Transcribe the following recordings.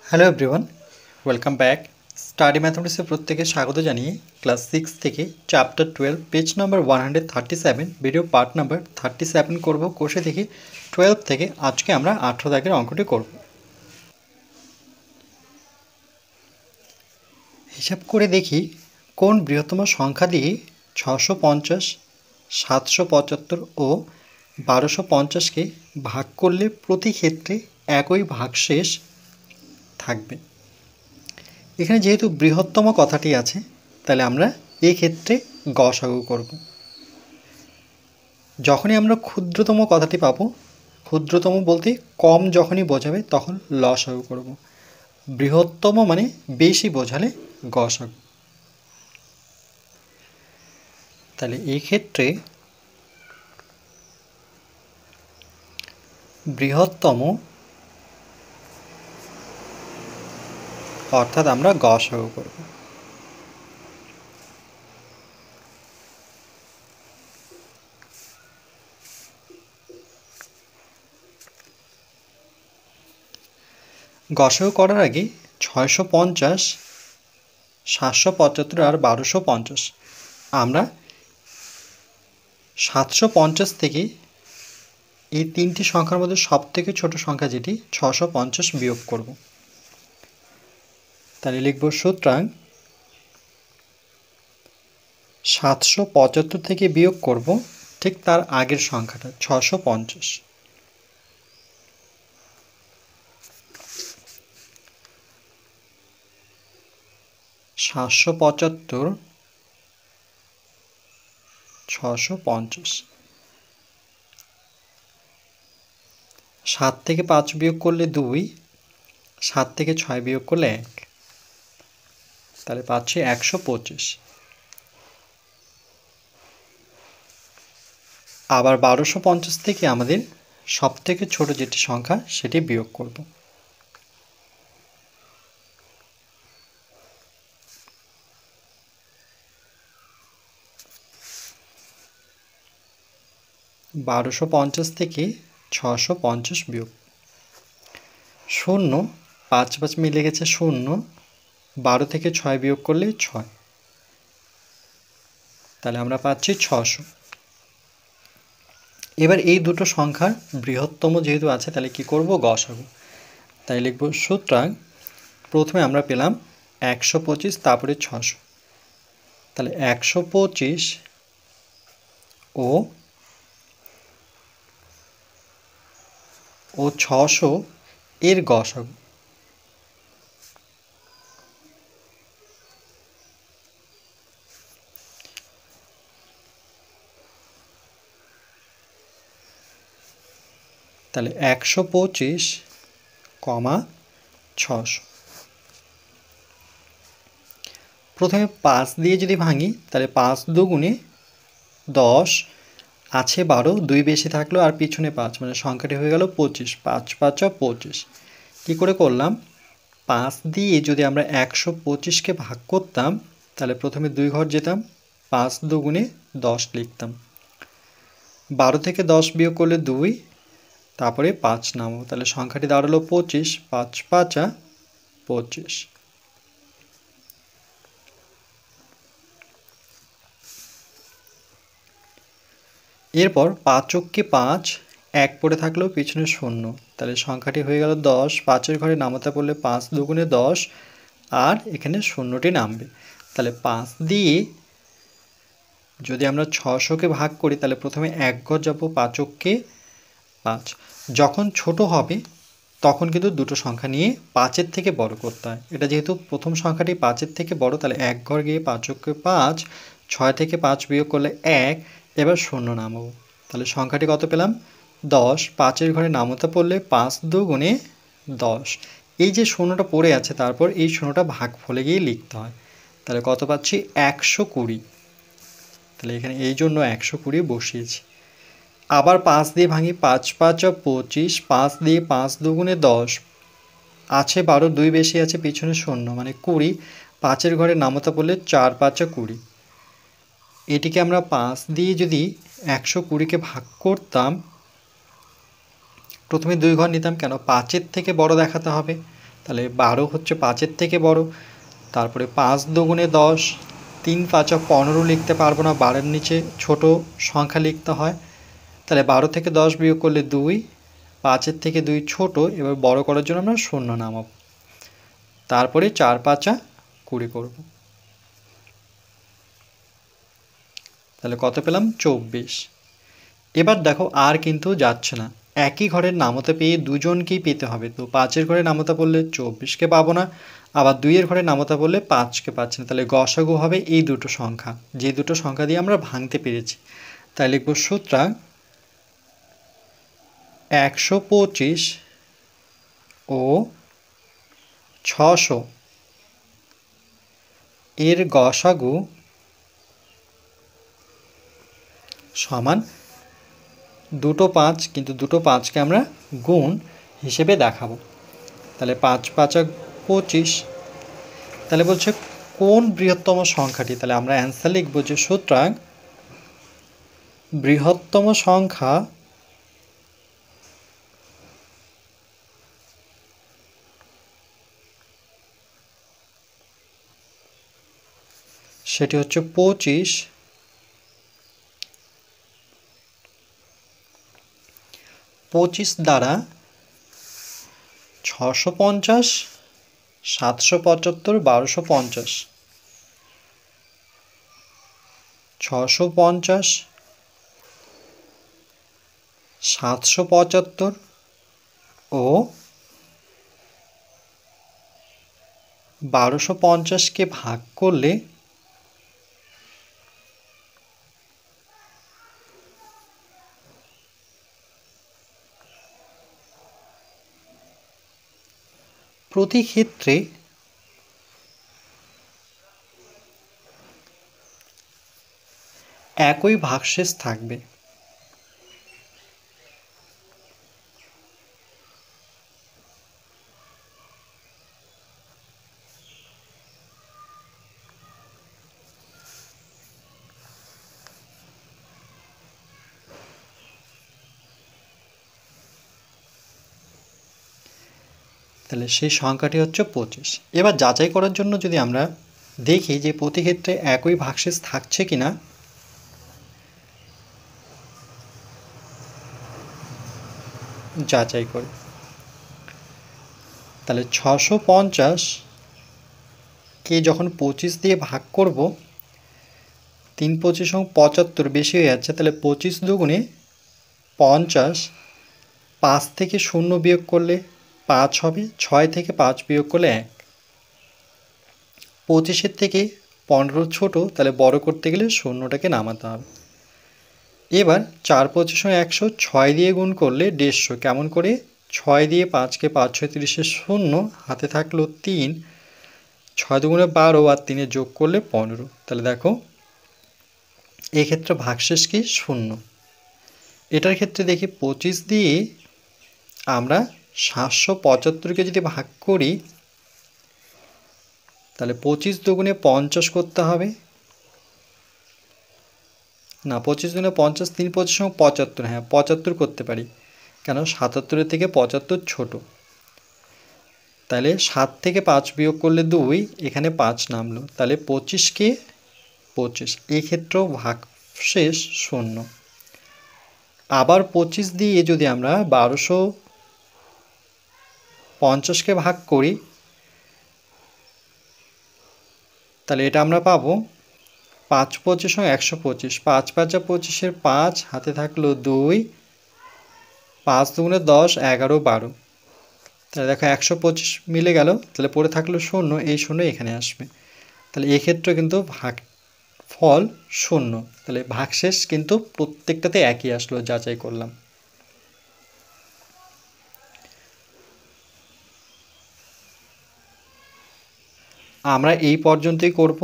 Hello everyone, welcome back. Study ম্যাথমেটিক্সে প্রত্যেকে স্বাগত জানিয়ে ক্লাস 6 থেকে chapter 12 page number 137 video part number 37 করব। কোষে থেকে 12 থেকে আজকে আমরা 18 দাগের অঙ্কটি করব। হিসাব করে দেখি কোন বৃহত্তম সংখ্যা দিয়ে 650, 775 ও 1250কে ভাগ করলে প্রতি ক্ষেত্রে একই ভাগশেষ থাকবে। এখানে যেহেতু বৃহত্তম কথাটি আছে, তাহলে আমরা এই ক্ষেত্রে গসাগু করব। যখনই আমরা ক্ষুদ্রতম কথাটি পাবো, ক্ষুদ্রতম বলতে কম যখনই বোঝাবে তখন লসাগু করব। বৃহত্তম মানে বেশি বোঝালে গসাগু। তাহলে এই ক্ষেত্রে বৃহত্তম অর্থাৎ আমরা গসাগু করব। গসাগু করার আগে 650, 775 আর 1250 আমরা 750 থেকে এই তিনটি সংখ্যার মধ্যে সবথেকে ছোট সংখ্যা যেটি 650 বিয়োগ করব। তাহলে লিখব সুতরাং 775 থেকে বিয়োগ করব ঠিক তার আগের সংখ্যাটা 650। সাতশো পঁচাত্তর 650। 7 থেকে 5 বিয়োগ করলে 2, 7 থেকে 6 বিয়োগ করলে 1, তাহলে পাচ্ছি 125। আবার 1250 থেকে আমাদের সবথেকে ছোট যেটি সংখ্যা সেটি বিয়োগ করব। বারোশো পঞ্চাশ থেকে 650 বিয়োগ 0, 5 5 মিলে গেছে 0, 12 থেকে 6 বিয়োগ করলে 6, তাহলে আমরা পাচ্ছি 600। এবার এই দুটো সংখ্যার বৃহত্তম যেহেতু আছে, তাহলে কি করব? গসাগু। তাই লিখব সুতরাং প্রথমে আমরা পেলাম 125, তারপরে 600, তাহলে 125 ও 600 এর গসাগু। তাহলে 125, 600। প্রথমে 5 দিয়ে যদি ভাঙি, তাহলে 5 দুগুণে 10, আছে 12, 2 বেশি থাকলো আর পিছনে 5, মানে সংখ্যাটি হয়ে গেল 25। 5 5 25। কী করে করলাম? 5 দিয়ে যদি আমরা 125কে ভাগ করতাম, তাহলে প্রথমে 2 ঘর যেতাম, 5 দুগুণে 10 লিখতাম। 12 থেকে 10 বিয়োগ করলে 2, তারপরে 5 নামো, তাহলে সংখ্যাটি দাঁড়ালো 25। 5 5 25। এরপর 5 কে 5, 1 পড়ে থাকলেও পিছনে 0, তাহলে সংখ্যাটি হয়ে গেল 10। 5-এর ঘরে নামাতে পড়লে 5 দুগুণে 10, আর এখানে 0টি নামবে। তাহলে 5 দিয়ে যদি আমরা 600কে ভাগ করি, তাহলে প্রথমে 1 ঘর যাব, 5 কে 5। যখন ছোট হবে তখন কিন্তু দুটো সংখ্যা নিয়ে 5-এর থেকে বড় করতে হয়। এটা যেহেতু প্রথম সংখ্যাটি 5-এর থেকে বড়, তাহলে 1 ঘর গিয়ে 5 কে 5, 6 থেকে 5 বিয়োগ করলে 1, এবার 0 নামাবো, তাহলে সংখ্যাটি কত পেলাম? 10। 5-এর ঘরে নামতে পড়লে 5 দুগুণে 10, এই যে 0টা পড়ে আছে তারপর এই 0টা ভাগফলে গিয়ে লিখতে হয়, তাহলে কত পাচ্ছি? 120। তাহলে এখানে এই জন্য 120 বসিয়েছি। আবার 5 দিয়ে ভাঙি, 5 5 25, 5 দিয়ে 5 দুগুণে 10, আছে 12, 2 বেশি আছে পিছনে 0, মানে 20। 5-এর ঘরে নামতে পড়লে 4 5 20। এটিকে আমরা 5 দিয়ে যদি 120কে ভাগ করতাম, প্রথমে 2 ঘর নিতাম, কেন? 5-এর থেকে বড় দেখাতে হবে, তাহলে 12 হচ্ছে 5-এর থেকে বড়। তারপরে 5 দুগুণে 10, 3 5 15 লিখতে পারবো না, 12-এর নিচে ছোট সংখ্যা লিখতে হয়। তাহলে 12 থেকে 10 বিয়োগ করলে 2, 5-এর থেকে 2 ছোট, এবার বড় করার জন্য আমরা শূন্য নামাবো। তারপরে 4 5 20 করব। তাহলে কত পেলাম? 24। এবার দেখো আর কিন্তু যাচ্ছে না, একই ঘরের নামতা পেয়ে দুজনকেই পেতে হবে। তো 5-এর ঘরে নামতা পড়লে 24কে পাবো না, আবার 2-এর ঘরে নামতা পড়লে 5কে পাচ্ছি না। তাহলে গসাগু হবে এই দুটো সংখ্যা, যে দুটো সংখ্যা দিয়ে আমরা ভাঙতে পেরেছি। তাই লিখব সুতরাং 125 ও 600 এর গসাগু সমান দুটো 5, কিন্তু দুটো 5কে আমরা গুণ হিসেবে দেখাবো। তাহলে 5 5 25। তাহলে বলছে কোন বৃহত্তম সংখ্যাটি, তাহলে আমরা অ্যান্সার লিখব যে সুতরাং বৃহত্তম সংখ্যা সেটি হচ্ছে 25। 25 দ্বারা 650, 775, 1250, 650, 775 ও 1250কে ভাগ করলে প্রতি ক্ষেত্রে একই ভাগশেষ থাকবে। তাহলে সেই সংখ্যাটি হচ্ছে 25। এবার যাচাই করার জন্য যদি আমরা দেখি যে প্রতি ক্ষেত্রে একই ভাগশেষ থাকছে কিনা, যাচাই করি। তাহলে 650কে যখন 25 দিয়ে ভাগ করব, 3 25 75 বেশি হয়ে যাচ্ছে, তাহলে 25 দুগুণে 50, 5 থেকে 0 বিয়োগ করলে 5 হবে, 6 থেকে 5 বিয়োগ করলে 1। 25-এর থেকে 15 ছোট, তাহলে বড় করতে গেলে শূন্যটাকে নামাতে হবে। এবার 4 25 100, 6 দিয়ে গুণ করলে 150। কেমন করে? 6 দিয়ে 5কে 5 6 30 শূন্য, হাতে থাকলো 3, 6 দুগুণে 12 আর 3 যোগ করলে 15। তাহলে দেখো এক্ষেত্রে ভাগশেষ কি? শূন্য। এটার ক্ষেত্রে দেখি 25 দিয়ে আমরা 775কে যদি ভাগ করি, তাহলে 25 দুগুণে 50 করতে হবে না, 25 দুগুণে 50, 3 25 75, হ্যাঁ 75 করতে পারি, কেন 77-এর থেকে 75 ছোট। তাহলে 7 থেকে 5 বিয়োগ করলে 2, এখানে 5 নামলো, তাহলে 25কে 25, এই ক্ষেত্রেও ভাগশেষ শূন্য। আবার 25 দিয়ে যদি আমরা 1250কে ভাগ করি, তাহলে এটা আমরা পাবো 5 25 125, 5 5 25-এর 5, হাতে থাকলো 2, 5 দুগুণে 10, 11 12। তাহলে দেখো 125 মিলে গেল, তাহলে পড়ে থাকলো শূন্য, এই শূন্য এখানে আসবে। তাহলে এক্ষেত্রে কিন্তু ফল শূন্য। তাহলে ভাগশেষ কিন্তু প্রত্যেকটাতে একই আসলো, যাচাই করলাম। আমরা এই পর্যন্তই করব,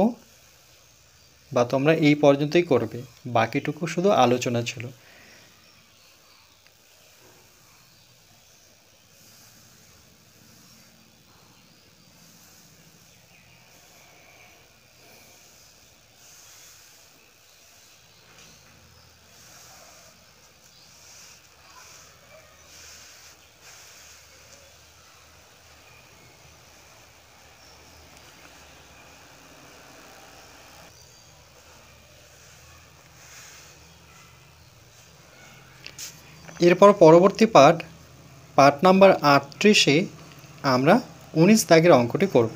বা তোমরা এই পর্যন্তই করবে, বাকিটুকু শুধু আলোচনা ছিল। এরপর পরবর্তী পাঠ নাম্বার 38-এ আমরা 19 দাগের অঙ্কটি করব।